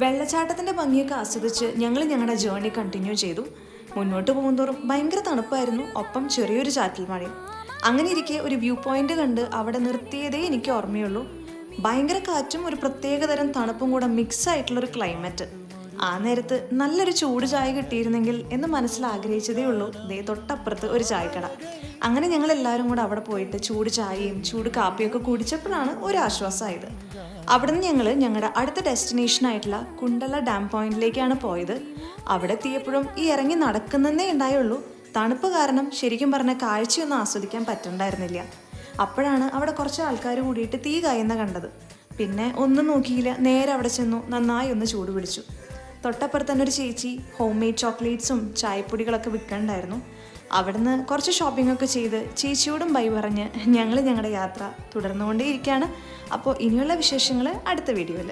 വെള്ളച്ചാട്ടത്തിൻ്റെ ഭംഗിയൊക്കെ ആസ്വദിച്ച് ഞങ്ങൾ ഞങ്ങളുടെ ജേർണി കണ്ടിന്യൂ ചെയ്തു. മുന്നോട്ട് പോകുന്തോറും ഭയങ്കര തണുപ്പായിരുന്നു, ഒപ്പം ചെറിയൊരു ചാറ്റൽ മഴയും. അങ്ങനെ ഇരിക്കെ ഒരു വ്യൂ പോയിന്റ് കണ്ട് അവിടെ നിർത്തിയതേ എനിക്ക് ഓർമ്മയുള്ളൂ. ഭയങ്കര കാറ്റും ഒരു പ്രത്യേകതരം തണുപ്പും കൂടെ മിക്സ് ആയിട്ടുള്ളൊരു ക്ലൈമറ്റ്. ആ നേരത്ത് നല്ലൊരു ചൂട് ചായ കിട്ടിയിരുന്നെങ്കിൽ എന്ന് മനസ്സിൽ ആഗ്രഹിച്ചതേ ഉള്ളൂ. ദേ തൊട്ടപ്പുറത്ത് ഒരു ചായക്കട. അങ്ങനെ ഞങ്ങൾ എല്ലാവരും കൂടെ അവിടെ പോയിട്ട് ചൂട് ചായയും ചൂട് കാപ്പിയൊക്കെ കുടിച്ചപ്പോഴാണ് ഒരു ആശ്വാസമായത്. അവിടെ നിന്ന് ഞങ്ങൾ ഞങ്ങളുടെ അടുത്ത ഡെസ്റ്റിനേഷനായിട്ടുള്ള കുണ്ടള ഡാം പോയിന്റിലേക്കാണ് പോയത്. അവിടെ എത്തിയപ്പോഴും ഈ ഇറങ്ങി നടക്കുന്നതേ ഉണ്ടായുള്ളൂ. തണുപ്പ് കാരണം ശരിക്കും പറഞ്ഞ കാഴ്ചയൊന്നും ആസ്വദിക്കാൻ പറ്റണ്ടായിരുന്നില്ല. അപ്പോഴാണ് അവിടെ കുറച്ച് ആൾക്കാർ കൂടിയിട്ട് തീ കായുന്ന കണ്ടത്. പിന്നെ ഒന്നും നോക്കിയില്ല, നേരെ അവിടെ ചെന്നു നന്നായി ഒന്ന് ചൂട് പിടിച്ചു. തൊട്ടപ്പുറത്ത് തന്നെ ഒരു ചേച്ചി ഹോം മെയ്ഡ് ചോക്ലേറ്റ്സും ചായപ്പൊടികളൊക്കെ വിൽക്കണ്ടായിരുന്നു. അവിടുന്ന് കുറച്ച് ഷോപ്പിംഗ് ഒക്കെ ചെയ്ത് ചേച്ചിയോടും ബൈ പറഞ്ഞ് ഞങ്ങൾ ഞങ്ങളുടെ യാത്ര തുടർന്നുകൊണ്ടേയിരിക്കുകയാണ്. അപ്പോൾ ഇനിയുള്ള വിശേഷങ്ങൾ അടുത്ത വീഡിയോയിൽ.